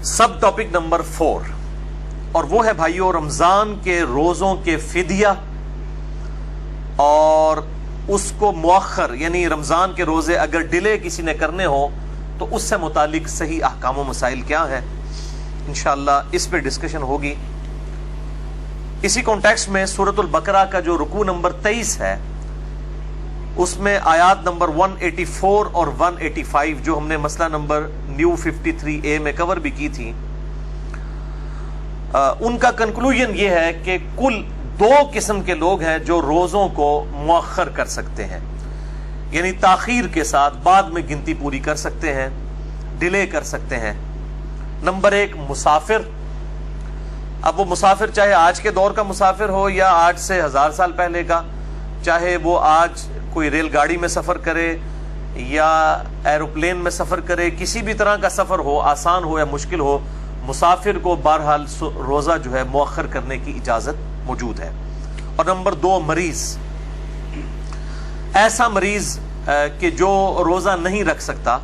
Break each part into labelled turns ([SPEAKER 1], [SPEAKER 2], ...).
[SPEAKER 1] سب topic number 4، اور وہ ہے بھائیو رمضان کے روزوں کے فدیہ اور اس کو مؤخر، یعنی رمضان کے روزے اگر ڈیلے کسی نے کرنے ہو تو اس سے متعلق صحیح احکام و مسائل کیا ہے، انشاءاللہ اس پہ ڈسکشن ہوگی۔ اسی کانٹیکسٹ میں سورۃ البقرہ کا جو رکوع نمبر 23 ہے، اس میں آیات نمبر 184 اور 185 جو ہم نے مسئلہ نمبر نیو 53A میں کور بھی کی تھی، ان کا کنکلوژن یہ ہے کہ کل 2 قسم کے لوگ ہیں جو روزوں کو مؤخر کر سکتے ہیں، یعنی تاخیر کے ساتھ بعد میں گنتی پوری کر سکتے ہیں، ڈیلے کر سکتے ہیں۔ نمبر 1 مسافر۔ اب وہ مسافر چاہے آج کے دور کا مسافر ہو یا آج سے 1000 سال پہلے کا، چاہے وہ آج کوئی ریل گاڑی میں سفر کرے یا ایروپلین میں سفر کرے، کسی بھی طرح کا سفر ہو، آسان ہو یا مشکل ہو، مسافر کو بہرحال روزہ جو ہے مؤخر کرنے کی اجازت موجود ہے۔ اور نمبر 2 مریض۔ ایسا مریض کہ جو روزہ نہیں رکھ سکتا،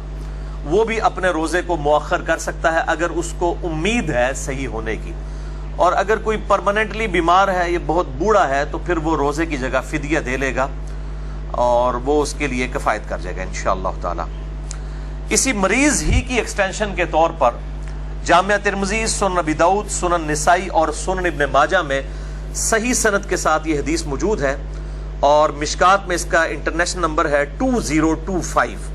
[SPEAKER 1] وہ بھی اپنے روزے کو مؤخر کر سکتا ہے اگر اس کو امید ہے صحیح ہونے کی، اور اگر کوئی پرماننٹلی بیمار ہے یا بہت بوڑھا ہے تو پھر وہ روزے کی جگہ فدیہ دے لے گا اور وہ اس کے لیے کفایت کر جائے گا انشاءاللہ تعالی۔ اسی مریض ہی کی ایکسٹینشن کے طور پر جامعہ ترمذی، سنن ابی داؤد، سنن نسائی اور سنن ابن ماجہ میں صحیح سند کے ساتھ یہ حدیث موجود ہے، اور مشکات میں اس کا انٹرنیشنل نمبر ہے 2025،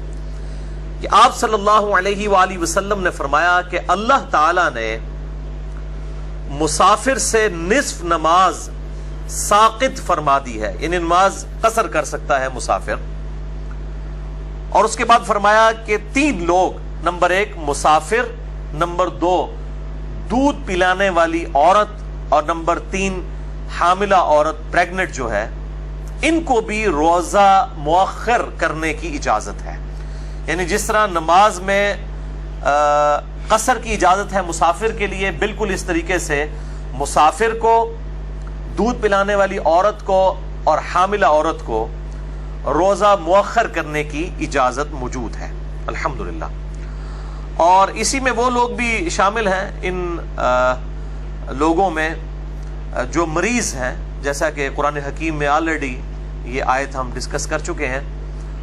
[SPEAKER 1] کہ آپ صلی اللہ علیہ وآلہ وسلم نے فرمایا کہ اللہ تعالی نے مسافر سے نصف نماز ساقط فرما دی ہے، یعنی نماز قصر کر سکتا ہے مسافر۔ اور اس کے بعد فرمایا کہ 3 لوگ، نمبر 1 مسافر، نمبر 2 دودھ پلانے والی عورت، اور نمبر 3 حاملہ عورت، پریگنٹ جو ہے، ان کو بھی روزہ مؤخر کرنے کی اجازت ہے۔ یعنی جس طرح نماز میں قصر کی اجازت ہے مسافر کے لیے، بالکل اس طریقے سے مسافر کو، دودھ پلانے والی عورت کو اور حاملہ عورت کو روزہ مؤخر کرنے کی اجازت موجود ہے الحمدللہ۔ اور اسی میں وہ لوگ بھی شامل ہیں ان لوگوں میں جو مریض ہیں، جیسا کہ قرآن حکیم میں آلریڈی یہ آیت ہم ڈسکس کر چکے ہیں،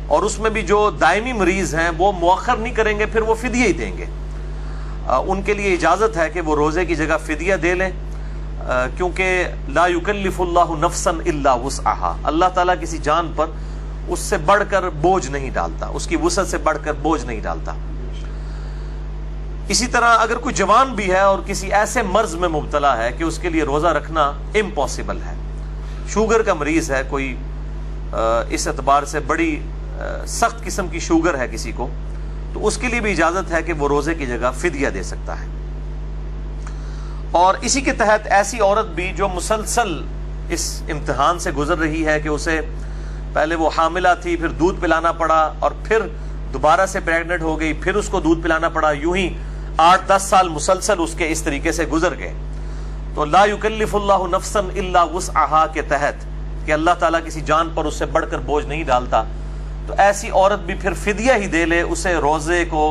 [SPEAKER 1] اور اس میں بھی جو دائمی مریض ہیں وہ مؤخر نہیں کریں گے، پھر وہ فدیہ ہی دیں گے۔ ان کے لیے اجازت ہے کہ وہ روزے کی جگہ فدیہ دے لیں، کیونکہ لا یکلف اللہ نفسا الا وسعها، اللہ تعالیٰ کسی جان پر اس سے بڑھ کر بوجھ نہیں ڈالتا، اس کی وسعت سے بڑھ کر بوجھ نہیں ڈالتا۔ اسی طرح اگر کوئی جوان بھی ہے اور کسی ایسے مرض میں مبتلا ہے کہ اس کے لیے روزہ رکھنا امپاسبل ہے، شوگر کا مریض ہے کوئی، اس اعتبار سے بڑی سخت قسم کی شوگر ہے کسی کو، تو اس کے لیے بھی اجازت ہے کہ وہ روزے کی جگہ فدیہ دے سکتا ہے۔ اور اسی کے تحت ایسی عورت بھی جو مسلسل اس امتحان سے گزر رہی ہے کہ اسے پہلے وہ حاملہ تھی، پھر دودھ پلانا پڑا، اور پھر دوبارہ سے پریگنٹ ہو گئی، پھر اس کو دودھ پلانا پڑا، یوں ہی 8-10 سال مسلسل اس کے اس طریقے سے گزر گئے، تو لا یکلف اللہ نفسا الا وسعها کے تحت کہ اللہ تعالیٰ کسی جان پر اس سے بڑھ کر بوجھ نہیں ڈالتا، تو ایسی عورت بھی پھر فدیہ ہی دے لے، اسے روزے کو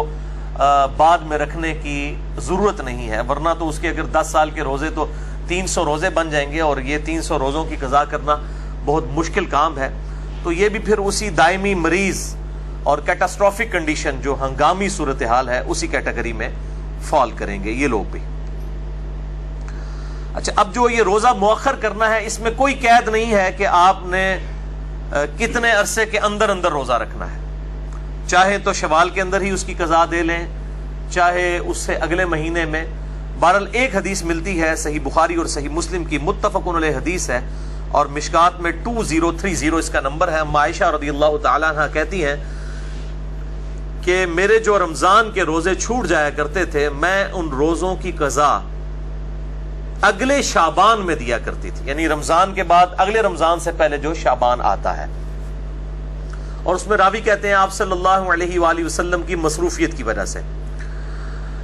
[SPEAKER 1] بعد میں رکھنے کی ضرورت نہیں ہے، ورنہ تو اس کے اگر 10 سال کے روزے تو 300 روزے بن جائیں گے، اور یہ 300 روزوں کی قضا کرنا بہت مشکل کام ہے۔ تو یہ بھی پھر اسی دائمی مریض اور کیٹاسٹرافک کنڈیشن جو ہنگامی صورتحال ہے اسی کیٹیگری میں فال کریں گے یہ لوگ بھی۔ اچھا، اب جو یہ روزہ مؤخر کرنا ہے، اس میں کوئی قید نہیں ہے کہ آپ نے کتنے عرصے کے اندر اندر روزہ رکھنا ہے، چاہے تو شوال کے اندر ہی اس کی قضا دے لیں، چاہے اس سے اگلے مہینے میں۔ بہرحال ایک حدیث ملتی ہے صحیح بخاری اور صحیح مسلم کی، متفق علیہ حدیث ہے، اور مشکات میں 2030 اس کا نمبر ہے۔ عائشہ رضی اللہ تعالیٰ عنہ کہتی ہیں کہ میرے جو رمضان کے روزے چھوٹ جایا کرتے تھے، میں ان روزوں کی قضا اگلے شعبان میں دیا کرتی تھی، یعنی رمضان کے بعد اگلے رمضان سے پہلے جو شعبان آتا ہے۔ اور اس میں راوی کہتے ہیں آپ صلی اللہ علیہ وآلہ وسلم کی مصروفیت کی وجہ سے،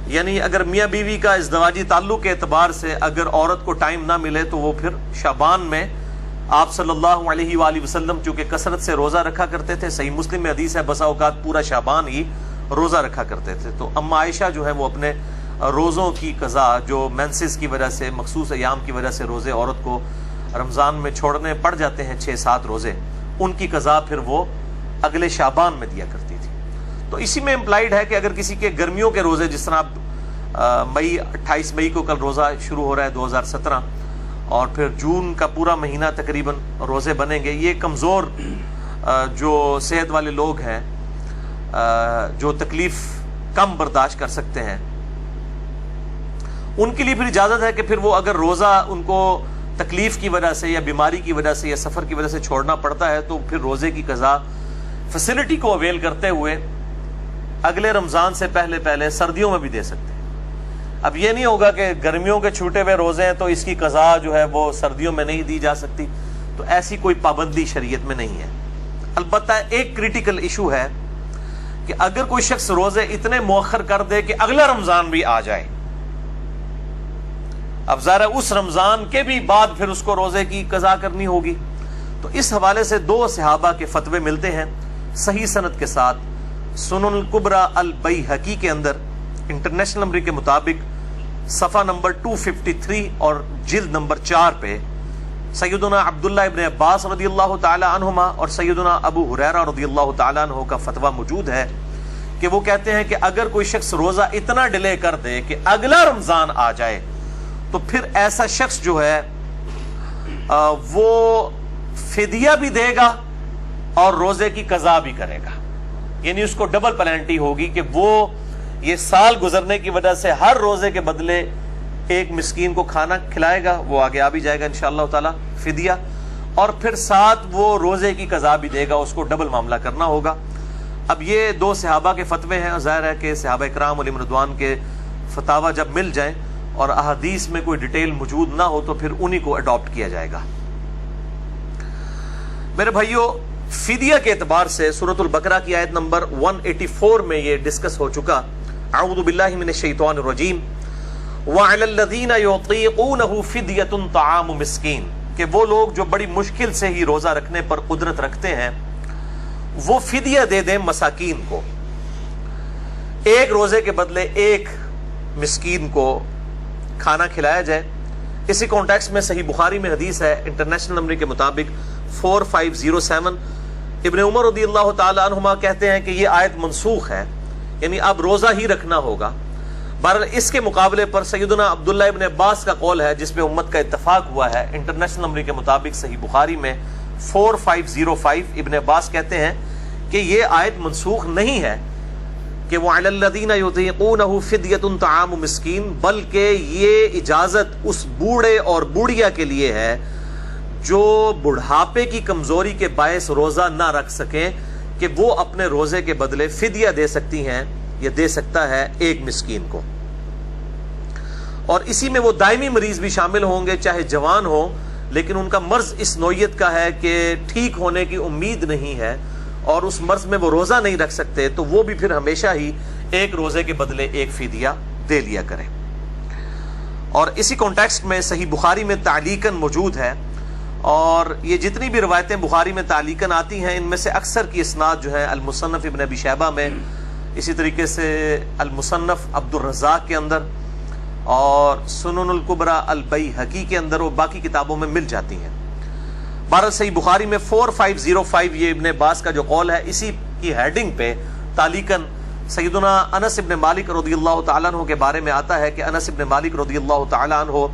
[SPEAKER 1] یعنی اگر میاں بیوی کا ازدواجی تعلق کے اعتبار سے اگر عورت کو ٹائم نہ ملے تو وہ پھر شعبان میں آپ صلی اللہ علیہ وآلہ وسلم چونکہ کثرت سے روزہ رکھا کرتے تھے، صحیح مسلم میں حدیث ہے بسا اوقات پورا شعبان ہی روزہ رکھا کرتے تھے، تو اما عائشہ جو ہے وہ اپنے روزوں کی قضا جو مینسز کی وجہ سے، مخصوص ایام کی وجہ سے روزے عورت کو رمضان میں چھوڑنے پڑ جاتے ہیں 6-7 روزے، ان کی قضا پھر وہ اگلے شعبان میں دیا کرتی تھی۔ تو اسی میں امپلائڈ ہے کہ اگر کسی کے گرمیوں کے روزے، جس طرح 28 مئی کو کل روزہ شروع ہو رہا ہے 2017، اور پھر جون کا پورا مہینہ تقریباً روزے بنیں گے، یہ کمزور جو صحت والے لوگ ہیں، جو تکلیف کم برداشت کر سکتے ہیں، ان کے لیے پھر اجازت ہے کہ پھر وہ اگر روزہ ان کو تکلیف کی وجہ سے یا بیماری کی وجہ سے یا سفر کی وجہ سے چھوڑنا پڑتا ہے تو پھر روزے کی قضا فیسلٹی کو اویل کرتے ہوئے اگلے رمضان سے پہلے سردیوں میں بھی دے سکتے ہیں۔ اب یہ نہیں ہوگا کہ گرمیوں کے چھوٹے ہوئے روزے ہیں تو اس کی قضا جو ہے وہ سردیوں میں نہیں دی جا سکتی، تو ایسی کوئی پابندی شریعت میں نہیں ہے۔ البتہ ایک کریٹیکل ایشو ہے کہ اگر کوئی شخص روزے اتنے مؤخر کر دے کہ اگلا رمضان بھی آ جائے، اب ظاہر ہے اس رمضان کے بھی بعد پھر اس کو روزے کی قضا کرنی ہوگی، تو اس حوالے سے 2 صحابہ کے فتوے ملتے ہیں صحیح سند کے ساتھ۔ سنن الکبریٰ البیہقی کے اندر انٹرنیشنل نمبر کے مطابق صفحہ نمبر 253 اور جلد نمبر 4 پہ سیدنا عبداللہ ابن عباس رضی اللہ تعالی عنہما اور سیدنا ابو ہریرہ رضی اللہ تعالی عنہ کا فتویٰ موجود ہے کہ وہ کہتے ہیں کہ اگر کوئی شخص روزہ اتنا ڈیلے کر دے کہ اگلا رمضان آ جائے تو پھر ایسا شخص جو ہے وہ فدیہ بھی دے گا اور روزے کی قضا بھی کرے گا، یعنی اس کو ڈبل پینلٹی ہوگی کہ وہ یہ سال گزرنے کی وجہ سے ہر روزے کے بدلے ایک مسکین کو کھانا کھلائے گا، وہ آگے آ بھی جائے گا انشاءاللہ تعالی فدیہ، اور پھر ساتھ وہ روزے کی قضا بھی دے گا، اس کو ڈبل معاملہ کرنا ہوگا۔ اب یہ 2 صحابہ کے فتوے ہیں، ظاہر ہے کہ صحابہ اکرام علیہم رضوان کے فتاوی جب مل جائیں اور احادیث میں کوئی ڈیٹیل موجود نہ ہو تو پھر انہی کو اڈاپٹ کیا جائے گا۔ میرے بھائیو، فدیہ کے اعتبار سے سورۃ البقرہ کی آیت نمبر 184 میں یہ ڈسکس ہو چکا۔ اعوذ باللہ من الشیطان الرجیم وَعَلَى الَّذِينَ يُطِيقُونَهُ فِدْيَةٌ طَعَامُ مِسْكِين، کہ وہ لوگ جو بڑی مشکل سے ہی روزہ رکھنے پر قدرت رکھتے ہیں وہ فدیہ دے دیں مساکین کو، ایک روزے کے بدلے ایک مسکین کو کھانا کھلایا جائے۔ اسی کانٹیکس میں صحیح بخاری میں حدیث ہے انٹرنیشنل نمبر کے مطابق 4507، ابن عمر رضی اللہ تعالی عنہما کہتے ہیں کہ یہ آیت منسوخ ہے، یعنی اب روزہ ہی رکھنا ہوگا۔ بہرحال اس کے مقابلے پر سیدنا عبداللہ ابن عباس کا قول ہے جس پہ امت کا اتفاق ہوا ہے، انٹرنیشنل نمبر کے مطابق صحیح بخاری میں 4505، ابن عباس کہتے ہیں کہ یہ آیت منسوخ نہیں ہے کہ وَعَلَى الَّذِينَ يُطِيقُونَهُ فِدْيَةٌ طَعَامُ مِسْكِين، بلکہ یہ اجازت اس بوڑھے اور بوڑھیا کے لیے ہے جو بڑھاپے کی کمزوری کے باعث روزہ نہ رکھ سکیں، کہ وہ اپنے روزے کے بدلے فدیہ دے سکتی ہیں یا دے سکتا ہے ایک مسکین کو۔ اور اسی میں وہ دائمی مریض بھی شامل ہوں گے، چاہے جوان ہو لیکن ان کا مرض اس نوعیت کا ہے کہ ٹھیک ہونے کی امید نہیں ہے اور اس مرض میں وہ روزہ نہیں رکھ سکتے، تو وہ بھی پھر ہمیشہ ہی ایک روزے کے بدلے ایک فدیہ دے لیا کریں۔ اور اسی کانٹیکسٹ میں صحیح بخاری میں تعلیقاً موجود ہے، اور یہ جتنی بھی روایتیں بخاری میں تعلیقاً آتی ہیں ان میں سے اکثر کی اسناد جو ہے المصنف ابن ابی شیبہ میں، اسی طریقے سے المصنف عبد الرزاق کے اندر اور سنن الکبریٰ البیہقی کے اندر، اور باقی کتابوں میں مل جاتی ہیں۔ بہرحال صحیح بخاری میں 4505 یہ ابن عباس کا جو قول ہے، اسی کی ہیڈنگ پہ تعلیقاً سیدنا انس ابن مالک رضی اللہ تعالیٰ عنہ کے بارے میں آتا ہے کہ انس ابن مالک رضی اللہ تعالیٰ عنہ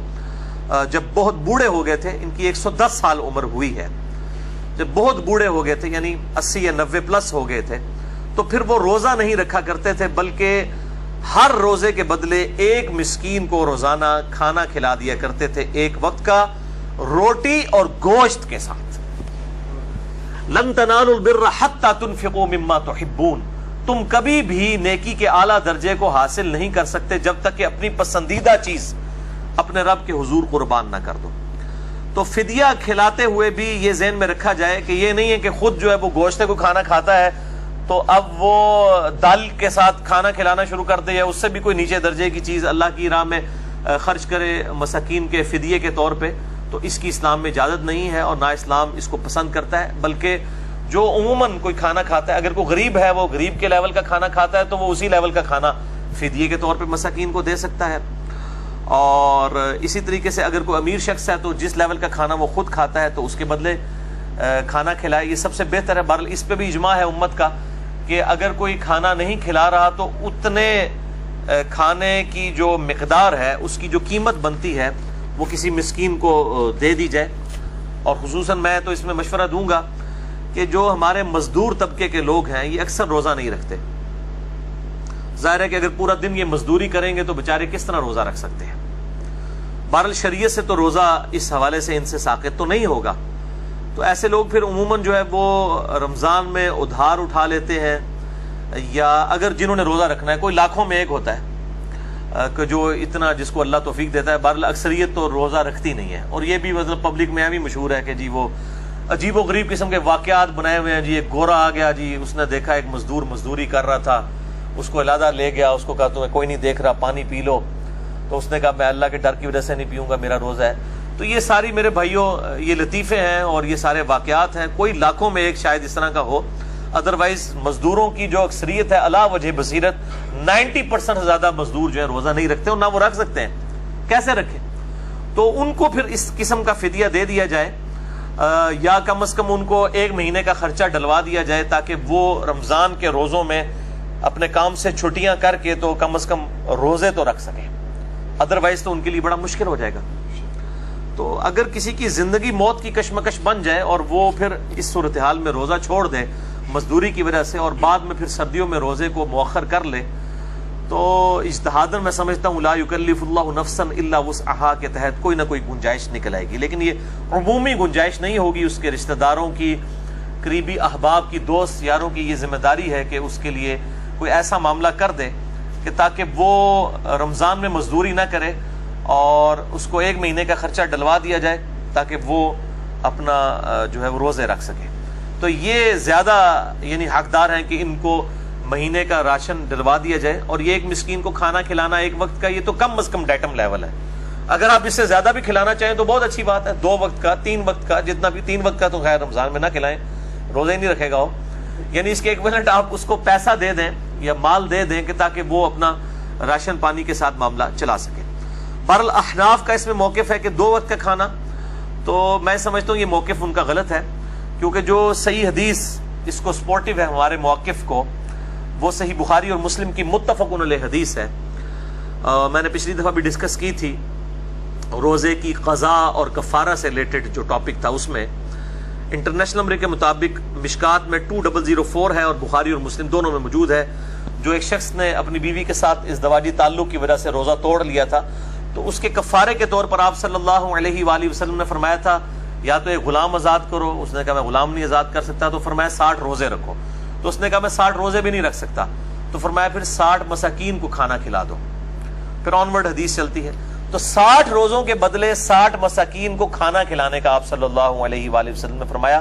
[SPEAKER 1] جب بہت بوڑھے ہو گئے تھے، ان کی 110 سال عمر ہوئی ہے، جب بہت بوڑھے ہو گئے تھے یعنی 80 یا 90 پلس ہو گئے تھے، تو پھر وہ روزہ نہیں رکھا کرتے تھے، بلکہ ہر روزے کے بدلے ایک مسکین کو روزانہ کھانا کھلا دیا کرتے تھے، ایک وقت کا روٹی اور گوشت کے ساتھ۔ لن تنالوا البر حتى تنفقوا مما تحبون، تم کبھی بھی نیکی کے اعلیٰ درجے کو حاصل نہیں کر سکتے جب تک کہ اپنی پسندیدہ چیز اپنے رب کے حضور قربان نہ کر دو۔ تو فدیہ کھلاتے ہوئے بھی یہ ذہن میں رکھا جائے کہ یہ نہیں ہے کہ خود جو ہے وہ گوشت کو کھانا کھاتا ہے تو اب وہ دال کے ساتھ کھانا کھلانا شروع کر دے یا اس سے بھی کوئی نیچے درجے کی چیز اللہ کی راہ میں خرچ کرے مساکین کے فدیے کے طور پہ، تو اس کی اسلام میں اجازت نہیں ہے اور نہ اسلام اس کو پسند کرتا ہے۔ بلکہ جو عموماً کوئی کھانا کھاتا ہے، اگر کوئی غریب ہے وہ غریب کے لیول کا کھانا کھاتا ہے تو وہ اسی لیول کا کھانا فدیے کے طور پہ مساکین کو دے سکتا ہے. اور اسی طریقے سے اگر کوئی امیر شخص ہے تو جس لیول کا کھانا وہ خود کھاتا ہے تو اس کے بدلے کھانا کھلائے, یہ سب سے بہتر ہے. بہرحال اس پہ بھی اجماع ہے امت کا کہ اگر کوئی کھانا نہیں کھلا رہا تو اتنے کھانے کی جو مقدار ہے, اس کی جو قیمت بنتی ہے, وہ کسی مسکین کو دے دی جائے. اور خصوصاً میں تو اس میں مشورہ دوں گا کہ جو ہمارے مزدور طبقے کے لوگ ہیں یہ اکثر روزہ نہیں رکھتے. ظاہر ہے کہ اگر پورا دن یہ مزدوری کریں گے تو بیچارے کس طرح روزہ رکھ سکتے ہیں. بہرحال شریعت سے تو روزہ اس حوالے سے ان سے ساقط تو نہیں ہوگا. تو ایسے لوگ پھر عموماً جو ہے وہ رمضان میں ادھار اٹھا لیتے ہیں, یا اگر جنہوں نے روزہ رکھنا ہے, کوئی لاکھوں میں ایک ہوتا ہے کہ جو اتنا جس کو اللہ توفیق دیتا ہے. بہرحال اکثریت تو روزہ رکھتی نہیں ہے. اور یہ بھی مطلب پبلک میں بھی مشہور ہے کہ جی وہ عجیب و غریب قسم کے واقعات بنائے ہوئے ہیں. جی ایک گورا آ گیا, جی اس نے دیکھا ایک مزدور مزدوری کر رہا تھا, اس کو علیحدہ لے گیا, اس کو کہا تمہیں کوئی نہیں دیکھ رہا, پانی پی لو. تو اس نے کہا میں اللہ کے ڈر کی وجہ سے نہیں پیوں گا, میرا روزہ ہے. تو یہ ساری میرے بھائیوں یہ لطیفے ہیں اور یہ سارے واقعات ہیں. کوئی لاکھوں میں ایک شاید اس طرح کا ہو, ادروائز مزدوروں کی جو اکثریت ہے علا وجہ بصیرت 90% سے زیادہ مزدور جو ہے روزہ نہیں رکھتے, اور نہ وہ رکھ سکتے ہیں. کیسے رکھیں؟ تو ان کو پھر اس قسم کا فدیہ دے دیا جائے, یا کم از کم ان کو 1 مہینے کا خرچہ ڈلوا دیا جائے, تاکہ وہ رمضان کے روزوں میں اپنے کام سے چھٹیاں کر کے تو کم از کم روزے تو رکھ سکیں. ادروائز تو ان کے لیے بڑا مشکل ہو جائے گا. تو اگر کسی کی زندگی موت کی کشمکش بن جائے اور وہ پھر اس صورتحال میں روزہ چھوڑ دے مزدوری کی وجہ سے, اور بعد میں پھر سردیوں میں روزے کو مؤخر کر لے, تو اجتہاداً میں سمجھتا ہوں لا یکلف اللہ نفسا الا وسعہا کے تحت کوئی نہ کوئی گنجائش نکل آئے گی. لیکن یہ عمومی گنجائش نہیں ہوگی. اس کے رشتہ داروں کی, قریبی احباب کی, دوست یاروں کی یہ ذمہ داری ہے کہ اس کے لیے کوئی ایسا معاملہ کر دے کہ تاکہ وہ رمضان میں مزدوری نہ کرے, اور اس کو 1 مہینے کا خرچہ ڈلوا دیا جائے تاکہ وہ اپنا جو ہے وہ روزے رکھ سکے. تو یہ زیادہ یعنی حقدار ہیں کہ ان کو مہینے کا راشن ڈلوا دیا جائے. اور یہ ایک مسکین کو کھانا کھلانا 1 وقت کا, یہ تو کم از کم ڈیٹم لیول ہے. اگر آپ اس سے زیادہ بھی کھلانا چاہیں تو بہت اچھی بات ہے, 2 وقت کا, 3 وقت کا, جتنا بھی. 3 وقت کا تو خیر رمضان میں نہ کھلائیں, روزے ہی نہیں رکھے گا وہ. یعنی اس کے ایکویولنٹ آپ اس کو پیسہ دے دیں یا مال دے دیں کہ تاکہ وہ اپنا راشن پانی کے ساتھ معاملہ چلا سکے. بہرحال احناف کا اس میں موقف ہے کہ 2 وقت کا کھانا, تو میں سمجھتا ہوں یہ موقف ان کا غلط ہے, کیونکہ جو صحیح حدیث اس کو سپورٹیو ہے ہمارے موقف کو, وہ صحیح بخاری اور مسلم کی متفق علیہ حدیث ہے. میں نے پچھلی دفعہ بھی ڈسکس کی تھی روزے کی قضا اور کفارہ سے ریلیٹڈ جو ٹاپک تھا. اس میں انٹرنیشنل نمبر کے مطابق مشکات میں 2004 ہے اور بخاری اور مسلم دونوں میں موجود ہے. جو ایک شخص نے اپنی بیوی کے ساتھ ازدواجی تعلق کی وجہ سے روزہ توڑ لیا تھا, تو اس کے کفارے کے طور پر آپ صلی اللہ علیہ وآلہ وسلم نے فرمایا تھا یا تو ایک غلام آزاد کرو. اس نے کہا میں غلام نہیں آزاد کر سکتا, تو فرمایا 60 روزے رکھو. تو اس نے کہا میں 60 روزے بھی نہیں رکھ سکتا, تو فرمایا پھر 60 مساکین کو کھانا کھلا دو. پھر آنورڈ حدیث چلتی ہے. تو 60 روزوں کے بدلے 60 مساکین کو کھانا کھلانے کا آپ صلی اللہ علیہ وآلہ وسلم نے فرمایا.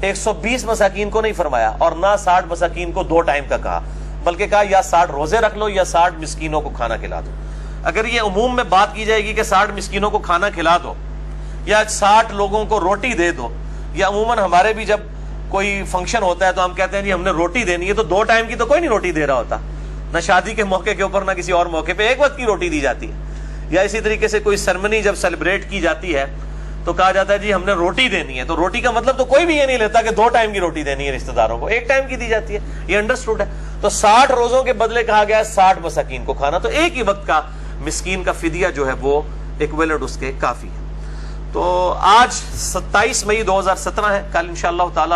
[SPEAKER 1] 120 مساکین کو نہیں فرمایا, اور نہ 60 مساکین کو 2 ٹائم کا کہا, بلکہ کہا یا 60 روزے رکھ لو یا 60 مسکینوں کو کھانا کھلا دو. اگر یہ عموم میں بات کی جائے گی کہ 60 مسکینوں کو کھانا کھلا دو یا 60 لوگوں کو روٹی دے دو, یا عموماً ہمارے بھی جب کوئی فنکشن ہوتا ہے تو ہم کہتے ہیں جی ہم نے روٹی دینی ہے, تو 2 ٹائم کی تو کوئی نہیں روٹی دے رہا ہوتا, نہ شادی کے موقع کے اوپر نہ کسی اور موقع پہ 1 وقت کی روٹی دی جاتی ہے. یا اسی طریقے سے کوئی سرمنی جب سیلیبریٹ کی جاتی ہے تو کہا جاتا ہے جی ہم نے روٹی دینی ہے. تو روٹی کا مطلب تو کوئی بھی یہ نہیں لیتا کہ 2 ٹائم کی روٹی دینی ہے رشتہ داروں کو, 1 ٹائم کی دی جاتی ہے. یہ انڈرسٹوڈ ہے. تو 60 روزوں کے بدلے کہا گیا ہے 60 مساکین کو کھانا, تو ایک ہی وقت کا مسکین کا فدیہ جو ہے وہ ایکویولنٹ اس کے کافی ہے. تو آج 27 مئی 2017 ہے, کل انشاءاللہ تعالی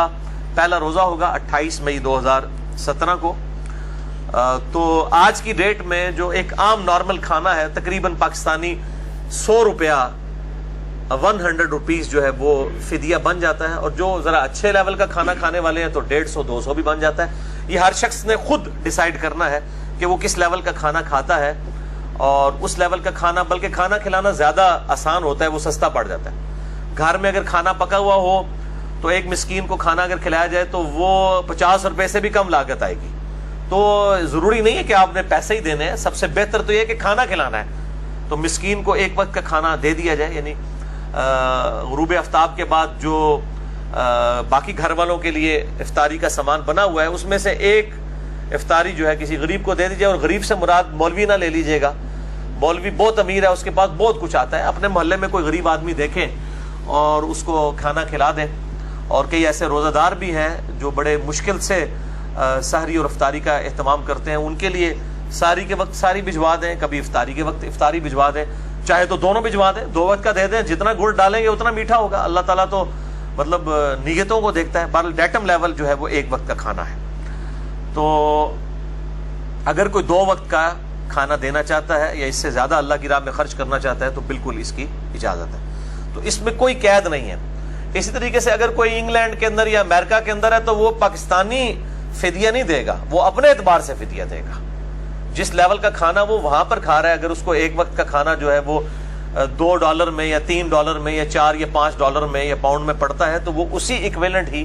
[SPEAKER 1] پہلا روزہ ہوگا 28 مئی 2017 کو. تو آج کی ڈیٹ میں جو ایک عام نارمل کھانا ہے تقریباً پاکستانی 100 روپیہ 100 روپیز جو ہے وہ فدیہ بن جاتا ہے. اور جو ذرا اچھے لیول کا کھانا کھانے والے ہیں تو 150 200 بھی بن جاتا ہے. یہ ہر شخص نے خود ڈیسائیڈ کرنا ہے کہ وہ کس لیول کا کھانا کھاتا ہے, اور اس لیول کا کھانا, بلکہ کھانا کھلانا زیادہ آسان ہوتا ہے, وہ سستا پڑ جاتا ہے. گھر میں اگر کھانا پکا ہوا ہو تو ایک مسکین کو کھانا اگر کھلایا جائے تو وہ 50 روپے سے بھی کم لاگت آئے گی. تو ضروری نہیں ہے کہ آپ نے پیسے ہی دینے ہیں, سب سے بہتر تو یہ کہ کھانا کھلانا ہے تو مسکین کو 1 وقت کا کھانا دے دیا جائے. یعنی غروب آفتاب کے بعد جو باقی گھر والوں کے لیے افطاری کا سامان بنا ہوا ہے اس میں سے ایک افطاری جو ہے کسی غریب کو دے دیجیے، اور غریب سے مراد مولوی نہ لے لیجیے گا، مولوی بہت امیر ہے، اس کے پاس بہت کچھ آتا ہے، اپنے محلے میں کوئی غریب آدمی دیکھیں اور اس کو کھانا کھلا دیں. اور کئی ایسے روزہ دار بھی ہیں جو بڑے مشکل سے سحری اور افطاری کا اہتمام کرتے ہیں، ان کے لیے سحری کے وقت سحری بھجوا دیں، کبھی افطاری کے وقت افطاری بھجوا دیں، چاہے تو دونوں بھجوا دیں، 2 وقت کا دے دیں، جتنا گڑ ڈالیں گے اتنا میٹھا ہوگا. اللہ تعالیٰ تو مطلب نیتوں کو دیکھتا ہے. بہرحال ڈیٹم لیول جو ہے وہ 1 وقت کا کھانا ہے. تو اگر کوئی 2 وقت کا کھانا دینا چاہتا ہے یا اس سے زیادہ اللہ کی راہ میں خرچ کرنا چاہتا ہے تو بالکل اس کی اجازت ہے. تو اس میں کوئی قید نہیں ہے. اسی طریقے سے اگر کوئی انگلینڈ کے اندر یا امریکہ کے اندر ہے تو وہ پاکستانی فدیہ نہیں دے گا، وہ اپنے اعتبار سے فدیہ دے گا. جس لیول کا کھانا وہ وہاں پر کھا رہا ہے، اگر اس کو 1 وقت کا کھانا جو ہے وہ $2 میں یا $3 میں یا $4 یا $5 میں یا پاؤنڈ میں پڑتا ہے تو وہ اسی ایکویلنٹ ہی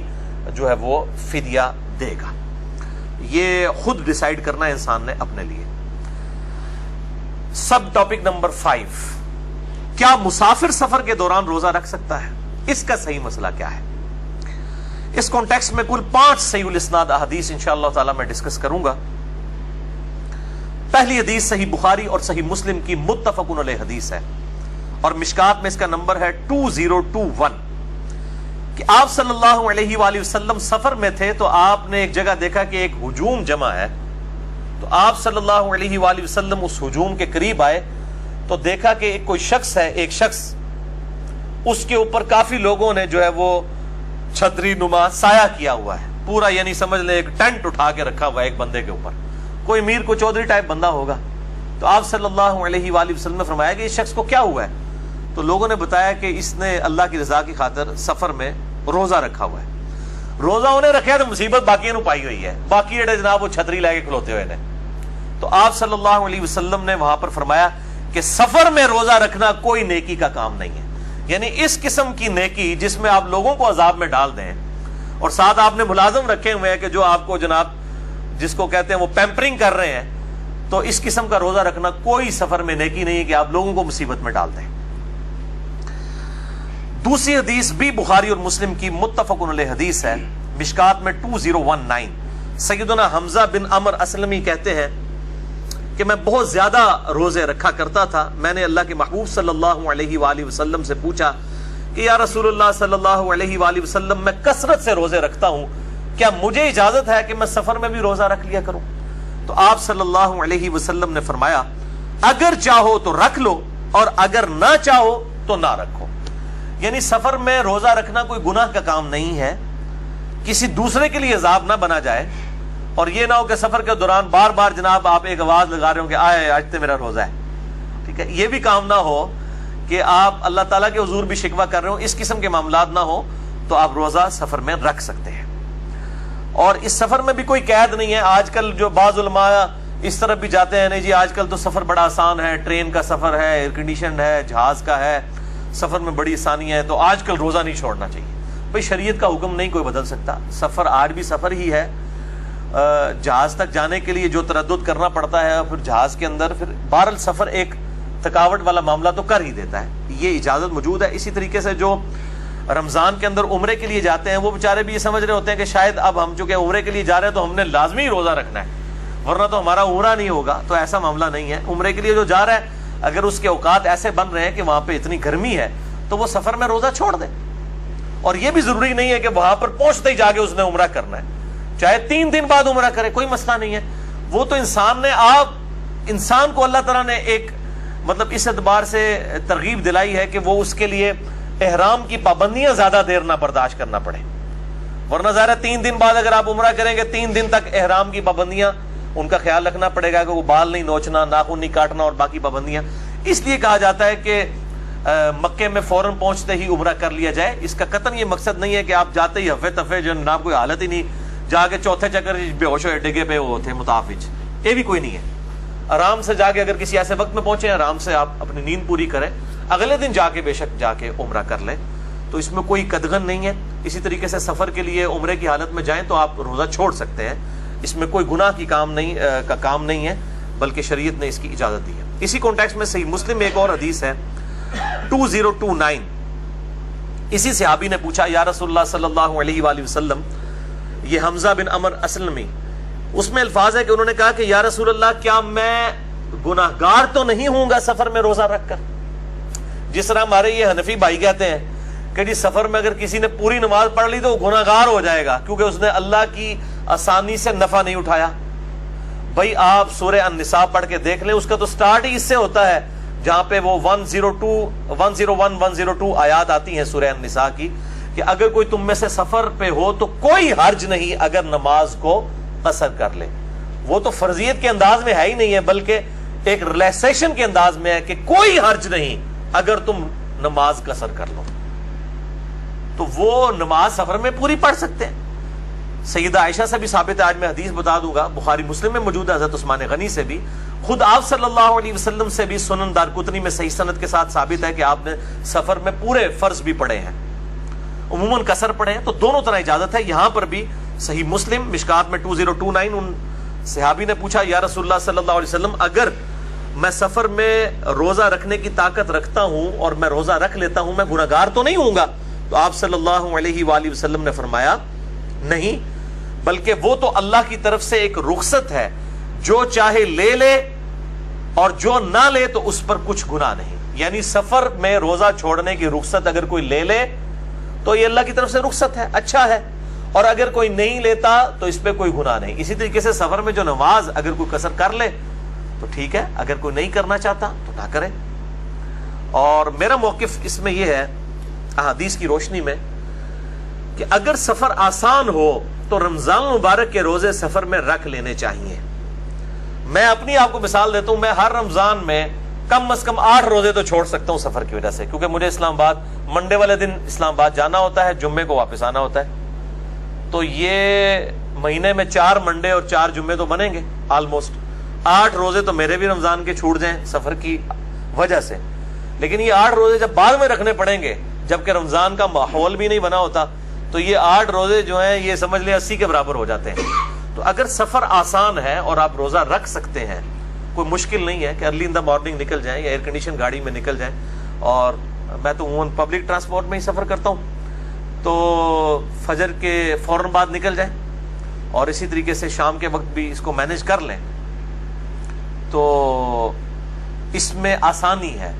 [SPEAKER 1] جو ہے وہ فدیہ دے گا. یہ خود ڈیسائیڈ کرنا ہے انسان نے اپنے لیے. سب ٹاپک نمبر 5، کیا مسافر سفر کے دوران روزہ رکھ سکتا ہے؟ اس کا صحیح مسئلہ کیا ہے؟ اس کانٹیکسٹ میں کل 5 صحیح الاسناد احادیث انشاءاللہ تعالی میں ڈسکس کروں گا. پہلی حدیث صحیح بخاری اور صحیح مسلم کی متفقن علیہ حدیث ہے، اور مشکات میں اس کا نمبر ہے 2021، کہ آپ صلی اللہ علیہ وآلہ وسلم سفر میں تھے تو آپ نے ایک جگہ دیکھا کہ ایک ہجوم جمع ہے، تو آپ صلی اللہ علیہ وآلہ وسلم اس ہجوم کے قریب آئے تو دیکھا کہ ایک کوئی شخص ہے، ایک شخص، اس کے اوپر کافی لوگوں نے جو ہے وہ چھتری نما سایہ کیا ہوا ہے پورا، یعنی سمجھ لیں ایک ٹینٹ اٹھا کے رکھا ہوا ہے ایک بندے کے اوپر، کوئی امیر کو چودھری ٹائپ بندہ ہوگا. تو آپ صلی اللہ علیہ وآلہ وسلم نے فرمایا کہ اس شخص کو کیا ہوا ہے؟ تو لوگوں نے بتایا کہ اس نے اللہ کی رضا کی خاطر سفر میں روزہ رکھا ہوا ہے. روزہ انہیں رکھا تو مصیبت باقی نو پائی ہوئی ہے، باقی جڑے جناب وہ چھتری لے کے کھلوتے ہوئے نے. تو آپ صلی اللہ علیہ وسلم نے وہاں پر فرمایا کہ سفر میں روزہ رکھنا کوئی نیکی کا کام نہیں ہے. یعنی اس قسم کی نیکی جس میں آپ لوگوں کو عذاب میں ڈال دیں، اور ساتھ آپ نے ملازم رکھے ہوئے ہیں کہ جو آپ کو جناب جس کو کہتے ہیں وہ پیمپرنگ کر رہے ہیں، تو اس قسم کا روزہ رکھنا کوئی سفر میں نیکی نہیں ہے کہ آپ لوگوں کو مصیبت میں ڈال دیں. دوسری حدیث بھی بخاری اور مسلم کی متفقن علیہ حدیث ہے، مشکات میں 2019. سیدنا حمزہ بن عمر اسلمی کہتے ہیں کہ میں بہت زیادہ روزے رکھا کرتا تھا. میں نے اللہ کے محبوب صلی اللہ علیہ وآلہ وسلم سے پوچھا کہ یا رسول اللہ صلی اللہ علیہ وآلہ وسلم، میں کثرت سے روزے رکھتا ہوں، کیا مجھے اجازت ہے کہ میں سفر میں بھی روزہ رکھ لیا کروں؟ تو آپ صلی اللہ علیہ وسلم نے فرمایا اگر چاہو تو رکھ لو اور اگر نہ چاہو تو نہ رکھو. یعنی سفر میں روزہ رکھنا کوئی گناہ کا کام نہیں ہے، کسی دوسرے کے لیے عذاب نہ بنا جائے. اور یہ نہ ہو کہ سفر کے دوران بار بار جناب آپ ایک آواز لگا رہے ہو کہ آئے آج تو میرا روزہ ہے. ٹھیک ہے، یہ بھی کام نہ ہو کہ آپ اللہ تعالیٰ کے حضور بھی شکوہ کر رہے ہو. اس قسم کے معاملات نہ ہو تو آپ روزہ سفر میں رکھ سکتے ہیں. اور اس سفر میں بھی کوئی قید نہیں ہے. آج کل جو بعض علماء اس طرف بھی جاتے ہیں، نہیں جی آج کل تو سفر بڑا آسان ہے، ٹرین کا سفر ہے، ایئر کنڈیشن ہے، جہاز کا ہے، سفر میں بڑی آسانی ہے، تو آج کل روزہ نہیں چھوڑنا چاہیے. بھائی شریعت کا حکم نہیں کوئی بدل سکتا. سفر آج بھی سفر ہی ہے. جہاز تک جانے کے لیے جو تردد کرنا پڑتا ہے پھر جہاز کے اندر، پھر بہرحال سفر ایک تھکاوٹ والا معاملہ تو کر ہی دیتا ہے، یہ اجازت موجود ہے. اسی طریقے سے جو رمضان کے اندر عمرے کے لیے جاتے ہیں وہ بیچارے بھی یہ سمجھ رہے ہوتے ہیں کہ شاید اب ہم چونکہ عمرے کے لیے جا رہے ہیں تو ہم نے لازمی روزہ رکھنا ہے ورنہ تو ہمارا عمرہ نہیں ہوگا. تو ایسا معاملہ نہیں ہے. عمرے کے لیے جو جا رہا ہے اگر اس کے اوقات ایسے بن رہے ہیں کہ وہاں پہ اتنی گرمی ہے تو وہ سفر میں روزہ چھوڑ دے. اور یہ بھی ضروری نہیں ہے کہ وہاں پر پہنچتے ہی جا کے اس نے عمرہ کرنا ہے، چاہے 3 دن بعد عمرہ کرے، کوئی مسئلہ نہیں ہے. وہ تو انسان کو اللہ تعالیٰ نے ایک مطلب اس اعتبار سے ترغیب دلائی ہے کہ وہ اس کے لیے احرام کی پابندیاں زیادہ دیر نہ برداشت کرنا پڑے. ورنہ ظاہر ہے 3 دن بعد اگر آپ عمرہ کریں گے 3 دن تک احرام کی پابندیاں ان کا خیال رکھنا پڑے گا کہ وہ بال نہیں نوچنا، ناخن نہیں کاٹنا اور باقی پابندیاں. اس لیے کہا جاتا ہے کہ مکے میں فوراً پہنچتے ہی عمرہ کر لیا جائے. اس کا قطعاً یہ مقصد نہیں ہے کہ آپ جاتے ہی ہفے تفے جو جناب کوئی حالت ہی نہیں، جا کے چوتھے چکر بے ہوش ہوئے ڈگے پہ وہ تھے متافج، یہ بھی کوئی نہیں ہے. آرام سے جا کے اگر کسی ایسے وقت میں پہنچے آرام سے آپ اپنی نیند پوری کریں، اگلے دن جا کے بے شک جا کے عمرہ کر لیں، تو اس میں کوئی قدغن نہیں ہے. اسی طریقے سے سفر کے لیے عمرے کی حالت میں جائیں تو آپ روزہ چھوڑ سکتے ہیں، اس میں کوئی گناہ کی کام نہیں ہے، بلکہ شریعت نے اس کی اجازت دی ہے. اسی کانٹیکسٹ میں صحیح مسلم میں ایک اور حدیث ہے 2029. اسی صحابی نے پوچھا یا رسول اللہ صلی اللہ علیہ وآلہ وسلم، یہ حمزہ بن عمر اسلمی اس میں الفاظ ہے کہ انہوں نے کہا کہ یا رسول اللہ کیا میں گناہگار تو نہیں ہوں گا سفر میں روزہ رکھ کر؟ جس طرح ہمارے یہ حنفی بھائی کہتے ہیں کہ جی سفر میں اگر کسی نے پوری نماز پڑھ لی تو وہ گناہگار ہو جائے گا کیونکہ اس نے اللہ کی آسانی سے نفع نہیں اٹھایا. بھائی آپ سورہ النساء پڑھ کے دیکھ لیں, اس کا تو سٹارٹ ہی اس سے ہوتا ہے جہاں پہ وہ 101 102 آیات آتی ہیں سورہ النساء کی کہ اگر کوئی تم میں سے سفر پہ ہو تو کوئی حرج نہیں اگر نماز کو قصر کر لے. وہ تو فرضیت کے انداز میں ہے ہی نہیں ہے بلکہ ایک ریلیکسیشن کے انداز میں ہے کہ کوئی حرج نہیں اگر تم نماز قصر کر لو. تو وہ نماز سفر میں پوری پڑھ سکتے ہیں. سیدہ عائشہ سے بھی ثابت ہے, آج میں حدیث بتا دوں گا, بخاری مسلم میں موجود ہے, حضرت عثمان غنی سے بھی, خود آپ صلی اللہ علیہ وسلم سے بھی سنن دارقطنی میں صحیح سند کے ساتھ ثابت ہے کہ آپ نے سفر میں پورے فرض بھی پڑھے ہیں, عموماً قصر پڑھے ہیں. تو دونوں طرح اجازت ہے. یہاں پر بھی صحیح مسلم مشکات میں 2029 ان صحابی نے پوچھا یا رسول اللہ صلی اللہ علیہ وسلم اگر میں سفر میں روزہ رکھنے کی طاقت رکھتا ہوں اور میں روزہ رکھ لیتا ہوں میں گناہگار تو نہیں ہوں گا؟ تو آپ صلی اللہ علیہ وآلہ وسلم نے فرمایا نہیں, بلکہ وہ تو اللہ کی طرف سے ایک رخصت ہے, جو چاہے لے لے اور جو نہ لے تو اس پر کچھ گناہ نہیں. یعنی سفر میں روزہ چھوڑنے کی رخصت اگر کوئی لے لے تو یہ اللہ کی طرف سے رخصت ہے, اچھا ہے, اور اگر کوئی نہیں لیتا تو اس پہ کوئی گناہ نہیں. اسی طریقے سے سفر میں جو نماز اگر کوئی قصر کر لے تو ٹھیک ہے, اگر کوئی نہیں کرنا چاہتا تو نہ کرے. اور میرا موقف اس میں یہ ہے احادیث کی روشنی میں کہ اگر سفر آسان ہو تو رمضان مبارک کے روزے سفر میں رکھ لینے چاہیے. میں اپنی آپ کو مثال دیتا ہوں, میں ہر رمضان میں کم از کم 8 روزے تو چھوڑ سکتا ہوں سفر کی وجہ سے, کیونکہ مجھے اسلام آباد منڈے والے دن اسلام آباد جانا ہوتا ہے, جمعے کو واپس آنا ہوتا ہے. تو یہ مہینے میں 4 منڈے اور 4 جمعے تو بنیں گے, آلموسٹ 8 روزے تو میرے بھی رمضان کے چھوٹ جائیں سفر کی وجہ سے. لیکن یہ 8 روزے جب بعد میں رکھنے پڑیں گے جبکہ رمضان کا ماحول بھی نہیں بنا ہوتا تو یہ 8 روزے جو ہیں یہ سمجھ لیں 80 کے برابر ہو جاتے ہیں. تو اگر سفر آسان ہے اور آپ روزہ رکھ سکتے ہیں, کوئی مشکل نہیں ہے کہ ارلی ان دا مارننگ نکل جائیں یا ایئر کنڈیشن گاڑی میں نکل جائیں. اور میں تو عموماً پبلک ٹرانسپورٹ میں ہی سفر کرتا ہوں, تو فجر کے فوراً بعد نکل جائیں اور اسی طریقے سے شام کے وقت بھی اس کو مینج کر لیں تو اس میں آسانی ہے.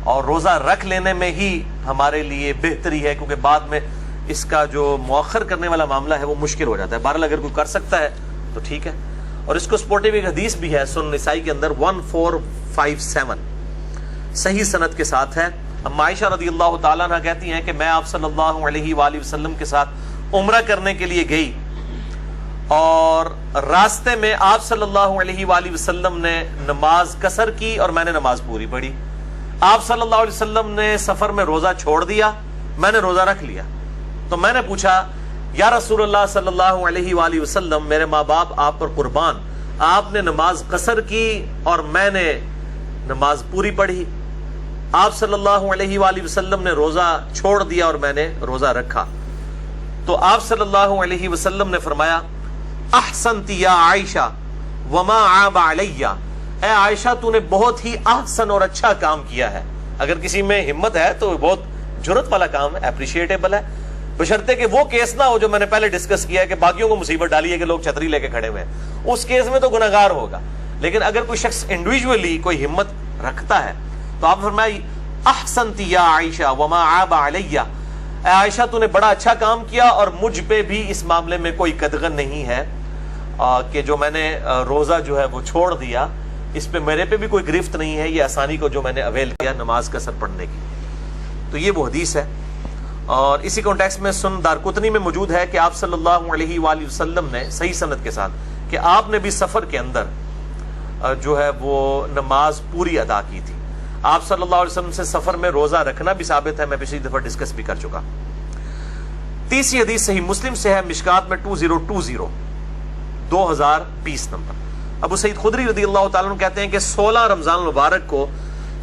[SPEAKER 1] اور روزہ رکھ لینے میں ہی ہمارے لیے بہتری ہے, کیونکہ بعد میں اس کا جو مؤخر کرنے والا معاملہ ہے وہ مشکل ہو جاتا ہے. بہرحال اگر کوئی کر سکتا ہے تو ٹھیک ہے. اور اس کو سپورٹیو ایک حدیث بھی ہے سنن نسائی کے اندر 1457 صحیح سند کے ساتھ ہے. اما عائشہ رضی اللہ تعالیٰ عنہ کہتی ہیں کہ میں آپ صلی اللہ علیہ وآلہ وسلم کے ساتھ عمرہ کرنے کے لیے گئی اور راستے میں آپ صلی اللہ علیہ وآلہ وسلم نے نماز قصر کی اور میں نے نماز پوری پڑھی. آپ صلی اللہ علیہ وسلم نے سفر میں روزہ چھوڑ دیا, میں نے روزہ رکھ لیا. تو میں نے پوچھا یا رسول اللہ صلی اللہ علیہ وآلہ وسلم میرے ماں باپ آپ پر قربان, آپ نے نماز قصر کی اور میں نے نماز پوری پڑھی, آپ صلی اللہ علیہ وآلہ وسلم نے روزہ چھوڑ دیا اور میں نے روزہ رکھا. تو آپ صلی اللہ علیہ وسلم نے فرمایا احسنتی یا عائشہ وما عاب علیہ, اے عائشہ تو نے بہت ہی احسن اور اچھا کام کیا ہے. اگر کسی میں ہمت ہے تو بہت جرت والا کام ہے, اپریشیٹیبل ہے, بشرطے کہ وہ کیس نہ ہو جو میں نے پہلے ڈسکس کیا ہے کہ باقیوں کو مصیبت ڈالی ہے کہ لوگ چھتری لے کے کھڑے ہوئے ہیں, اس کیس میں تو گناہگار ہوگا. لیکن اگر کوئی شخص انڈیویجولی کوئی ہمت رکھتا ہے تو آپ فرمائے احسنتی یا عائشہ وما عاب علیہ, اے عائشہ تو نے بڑا اچھا کام کیا اور مجھ پہ بھی اس معاملے میں کوئی قدغن نہیں ہے کہ جو میں نے روزہ جو ہے وہ چھوڑ دیا, اس پہ میرے پہ بھی کوئی گرفت نہیں ہے, یہ آسانی کو جو میں نے اویل کیا نماز قصر پڑھنے کی. تو یہ وہ حدیث ہے. اور اسی کانٹیکسٹ میں سنن دارقطنی میں موجود ہے کہ آپ صلی اللہ علیہ وآلہ وسلم نے صحیح سند کے ساتھ کہ آپ نے بھی سفر کے اندر جو ہے وہ نماز پوری ادا کی تھی. آپ صلی اللہ علیہ وسلم سے سفر میں روزہ رکھنا بھی ثابت ہے, میں پچھلی دفعہ ڈسکس بھی کر چکا. تیسری حدیث صحیح مسلم سے ہے مشکات میں 2020 نمبر. ابو سعید خدری رضی اللہ تعالیٰ عنہ کہتے ہیں کہ 16 رمضان المبارک کو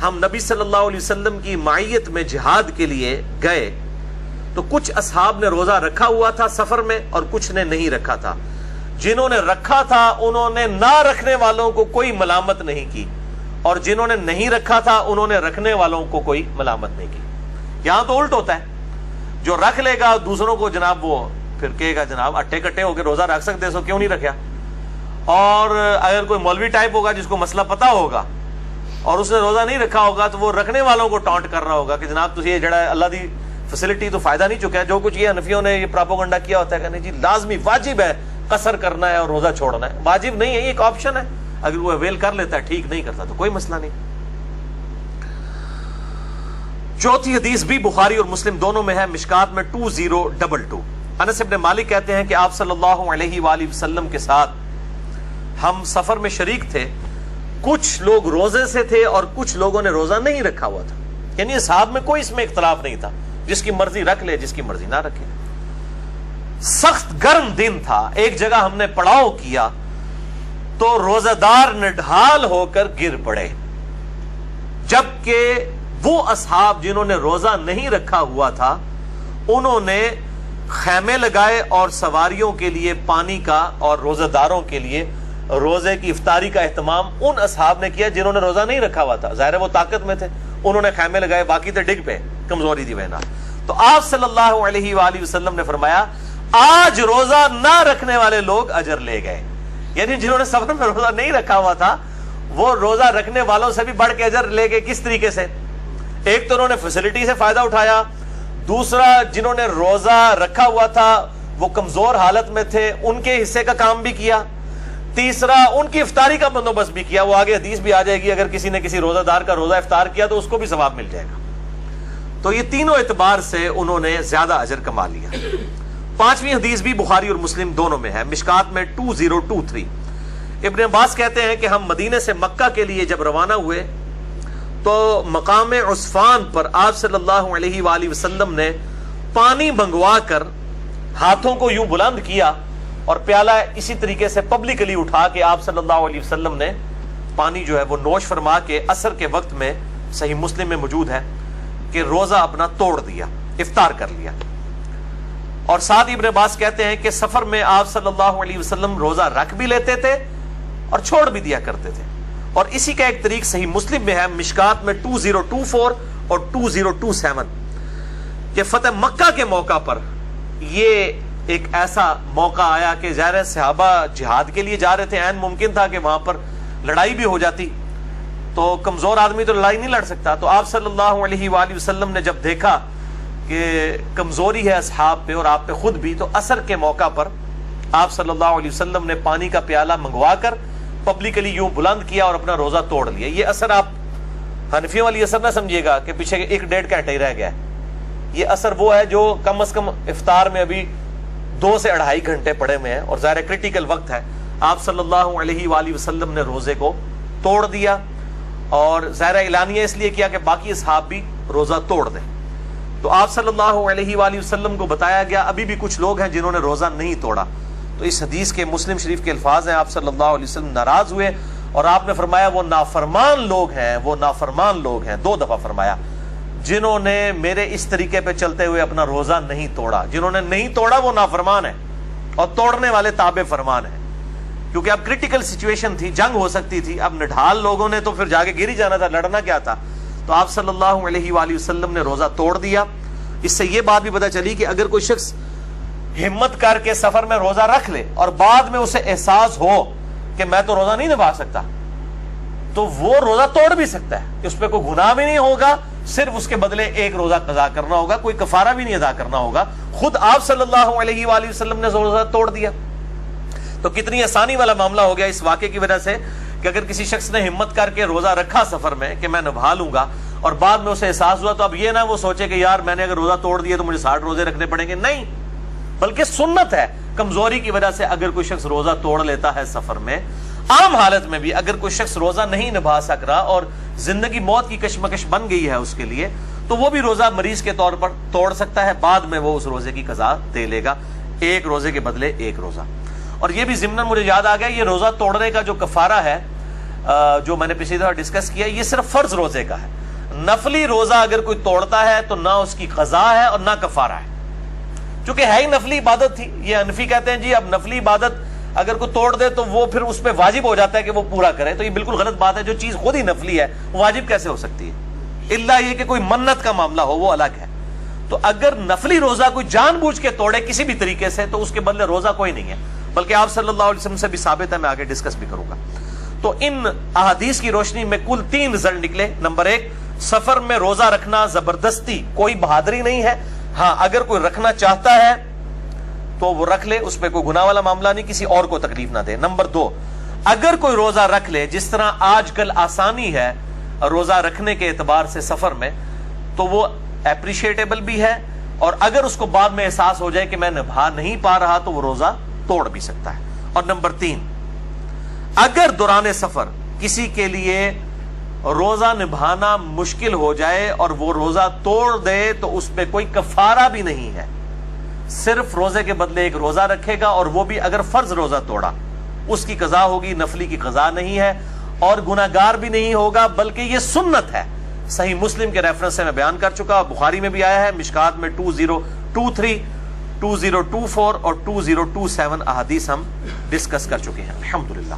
[SPEAKER 1] ہم نبی صلی اللہ علیہ وسلم کی معیت میں جہاد کے لیے گئے تو کچھ اصحاب نے روزہ رکھا ہوا تھا سفر میں اور کچھ نے نہیں رکھا تھا. جنہوں نے رکھا تھا انہوں نے نہ رکھنے والوں کو کوئی ملامت نہیں کی اور جنہوں نے نہیں رکھا تھا انہوں نے رکھنے والوں کو کوئی ملامت نہیں کی. یہاں تو الٹ ہوتا ہے, جو رکھ لے گا دوسروں کو جناب وہ پھر کہے گا جناب اٹے کٹے ہو کے روزہ رکھ سکتے سو کیوں نہیں رکھا, اور اگر کوئی مولوی ٹائپ ہوگا جس کو مسئلہ پتا ہوگا اور اس نے روزہ نہیں رکھا ہوگا تو وہ رکھنے والوں کو ٹانٹ کر رہا ہوگا کہ جناب تجھے یہ جڑا اللہ دی فیسلٹی تو فائدہ نہیں چکا ہے. جو کچھ یہ حنفیوں نے یہ پراپوگنڈا کیا ہوتا ہے کہ نہیں جی لازمی واجب ہے قصر کرنا ہے اور روزہ چھوڑنا ہے. واجب نہیں ہے, یہ ایک آپشن ہے. اگر وہ اویل کر لیتا ہے ٹھیک, نہیں کرتا تو کوئی مسئلہ نہیں. چوتھی حدیث بھی بخاری اور مسلم دونوں میں ہے, مشکات میں 2022. انس ابن مالک کہتے ہیں کہ آپ صلی اللہ علیہ وآلہ وسلم کے ساتھ ہم سفر میں شریک تھے. کچھ لوگ روزے سے تھے اور کچھ لوگوں نے روزہ نہیں رکھا ہوا تھا. یعنی اصحاب میں کوئی اس میں اختلاف نہیں تھا, جس کی مرضی رکھ لے, جس کی مرضی نہ رکھے. سخت گرم دن تھا. ایک جگہ ہم نے پڑاؤ کیا تو روزہ دار نڈھال ہو کر گر پڑے, جبکہ وہ اصحاب جنہوں نے روزہ نہیں رکھا ہوا تھا انہوں نے خیمے لگائے اور سواریوں کے لیے پانی کا اور روزہ داروں کے لیے روزے کی افطاری کا اہتمام ان اصحاب نے کیا جنہوں نے روزہ نہیں رکھا ہوا تھا. ظاہر ہے وہ طاقت میں تھے, انہوں نے خیمے لگائے, باقی تو ڈگ پہ کمزوری دی وجہ. تو آپ صلی اللہ علیہ وآلہ وسلم نے فرمایا آج روزہ نہ رکھنے والے لوگ اجر لے گئے. یعنی جنہوں نے سفر میں روزہ نہیں رکھا ہوا تھا وہ روزہ رکھنے والوں سے بھی بڑھ کے اجر لے گئے. کس طریقے سے؟ ایک تو انہوں نے فیسلٹی سے فائدہ اٹھایا, دوسرا جنہوں نے روزہ رکھا ہوا تھا وہ کمزور حالت میں تھے, ان کے حصے کا کام بھی کیا, تیسرا ان کی افطاری کا بندوبست بھی کیا. وہ آگے حدیث بھی آ جائے گی, اگر کسی نے کسی روزہ دار کا روزہ افطار کیا تو اس کو بھی ثواب مل جائے گا. تو یہ تینوں اعتبار سے انہوں نے زیادہ اجر کما لیا. پانچویں حدیث بھی بخاری اور مسلم دونوں میں ہے, مشکات میں 2023. ابن عباس کہتے ہیں کہ ہم مدینے سے مکہ کے لیے جب روانہ ہوئے تو مقام عصفان پر آپ صلی اللہ علیہ وآلہ وسلم نے پانی منگوا کر ہاتھوں کو یوں بلند کیا اور پیالہ اسی طریقے سے پبلکلی اٹھا کے آپ صلی اللہ علیہ وسلم نے پانی جو ہے وہ نوش فرما کے عصر کے وقت میں, صحیح مسلم میں موجود ہے, کہ روزہ اپنا توڑ دیا, افطار کر لیا. اور ساتھ ابن عباس کہتے ہیں کہ سفر میں آپ صلی اللہ علیہ وسلم روزہ رکھ بھی لیتے تھے اور چھوڑ بھی دیا کرتے تھے. اور اسی کا ایک طریق صحیح مسلم میں ہے, مشکات میں 2024 اور 2027, کہ فتح مکہ کے موقع پر یہ ایک ایسا موقع آیا کہ ظاہر صحابہ جہاد کے لیے جا رہے تھے, عین ممکن تھا کہ وہاں پر لڑائی بھی ہو جاتی, تو کمزور آدمی تو لڑائی نہیں لڑ سکتا. تو آپ صلی اللہ علیہ وآلہ وسلم نے جب دیکھا کہ کمزوری ہے اصحاب پہ اور آپ پہ خود بھی, تو عصر کے موقع پر آپ صلی اللہ علیہ وسلم نے پانی کا پیالہ منگوا کر پبلکلی یوں بلند کیا اور اپنا روزہ توڑ لیا. یہ اثر آپ حنفیوں والی اثر نہ سمجھیے گا کہ پیچھے 1-1.5 گھنٹے ہی رہ گیا ہے. یہ اثر وہ ہے جو کم از کم افطار میں ابھی 2 سے 2.5 گھنٹے پڑے ہوئے ہیں, اور ظاہر کریٹیکل وقت ہے. آپ صلی اللہ علیہ وآلہ وسلم نے روزے کو توڑ دیا, اور ظاہر اعلانیہ اس لیے کیا کہ باقی اصحاب بھی روزہ توڑ دیں. تو آپ صلی اللہ علیہ وآلہ وسلم کو بتایا گیا ابھی بھی کچھ لوگ ہیں جنہوں نے روزہ نہیں توڑا. تو اس حدیث کے مسلم شریف کے الفاظ ہیں, آپ صلی اللہ علیہ وسلم ناراض ہوئے اور آپ نے فرمایا وہ نافرمان لوگ ہیں, وہ نافرمان لوگ ہیں, 2 دفعہ فرمایا, جنہوں نے میرے اس طریقے پہ چلتے ہوئے اپنا روزہ نہیں توڑا. جنہوں نے نہیں توڑا وہ نافرمان ہے, اور توڑنے والے تابع فرمان ہیں. کیونکہ اب کریٹیکل سچویشن تھی, جنگ ہو سکتی تھی, اب نڈھال لوگوں نے تو پھر جا کے گر ہی جانا تھا, لڑنا کیا تھا. تو آپ صلی اللہ علیہ وآلہ وسلم نے روزہ توڑ دیا. اس سے یہ بات بھی پتہ چلی کہ اگر کوئی شخص ہمت کر کے سفر میں روزہ رکھ لے اور بعد میں اسے احساس ہو کہ میں تو روزہ نہیں نبھا سکتا, تو وہ روزہ توڑ بھی سکتا ہے. اس پہ کوئی گناہ بھی نہیں ہوگا, صرف اس کے بدلے ایک روزہ قضا کرنا ہوگا, کوئی کفارہ بھی نہیں ادا کرنا ہوگا. خود آپ صلی اللہ علیہ وآلہ وسلم نے روزہ توڑ دیا. تو کتنی آسانی والا معاملہ ہو گیا اس واقعے کی وجہ سے کہ اگر کسی شخص نے ہمت کر کے روزہ رکھا سفر میں کہ میں نبھا لوں گا, اور بعد میں اسے احساس ہوا, تو اب یہ نہ وہ سوچے کہ یار میں نے اگر روزہ توڑ دیا تو مجھے 60 روزے رکھنے پڑیں گے. نہیں, بلکہ سنت ہے. کمزوری کی وجہ سے اگر کوئی شخص روزہ توڑ لیتا ہے سفر میں, عام حالت میں بھی اگر کوئی شخص روزہ نہیں نبھا سک رہا اور زندگی موت کی کشمکش بن گئی ہے اس کے لیے, تو وہ بھی روزہ مریض کے طور پر توڑ سکتا ہے. بعد میں وہ اس روزے کی قضا دے لے گا, ایک روزے کے بدلے ایک روزہ. اور یہ بھی ضمن مجھے یاد آ گیا, یہ روزہ توڑنے کا جو کفارہ ہے جو میں نے پچھلی دفعہ ڈسکس کیا, یہ صرف فرض روزے کا ہے. نفلی روزہ اگر کوئی توڑتا ہے تو نہ اس کی قضا ہے اور نہ کفارہ ہے, چونکہ ہے ہی نفلی عبادت تھی. یہ حنفی کہتے ہیں جی اب نفلی عبادت اگر کوئی توڑ دے تو وہ پھر اس پہ واجب ہو جاتا ہے کہ وہ پورا کرے. تو یہ بالکل غلط بات ہے. جو چیز خود ہی نفلی ہے وہ واجب کیسے ہو سکتی ہے؟ الا یہ کہ کوئی منت کا معاملہ ہو, وہ الگ ہے. تو اگر نفلی روزہ کوئی جان بوجھ کے توڑے کسی بھی طریقے سے, تو اس کے بدلے روزہ کوئی نہیں ہے. بلکہ آپ صلی اللہ علیہ وسلم سے بھی ثابت ہے، میں آگے ڈسکس بھی کروں گا۔ تو ان احادیث کی روشنی میں کل 3 رزلٹ نکلے۔ نمبر 1، سفر میں روزہ رکھنا زبردستی کوئی بہادری نہیں ہے، ہاں اگر کوئی رکھنا چاہتا ہے تو وہ رکھ لے، اس میں کوئی گناہ والا معاملہ نہیں، کسی اور کو تکلیف نہ دے۔ نمبر 2، اگر کوئی روزہ رکھ لے، جس طرح آج کل آسانی ہے روزہ رکھنے کے اعتبار سے سفر میں، تو وہ اپریشیٹیبل بھی ہے، اور اگر اس کو بعد میں احساس ہو جائے کہ میں نبھا نہیں پا رہا تو وہ روزہ توڑ بھی سکتا ہے۔ اور نمبر 3، اگر دوران سفر کسی کے لیے روزہ نبھانا مشکل ہو جائے اور وہ روزہ توڑ دے تو اس پہ کوئی کفارہ بھی نہیں ہے، صرف روزے کے بدلے ایک روزہ رکھے گا، اور وہ بھی اگر فرض روزہ توڑا اس کی قضا ہوگی، نفلی کی قضا نہیں ہے، اور گناہگار بھی نہیں ہوگا، بلکہ یہ سنت ہے۔ صحیح مسلم کے ریفرنس سے میں بیان کر چکا، بخاری میں بھی آیا ہے، مشکات میں 2023 2024 اور 2027 احادیث ہم ڈسکس کر چکے ہیں الحمدللہ۔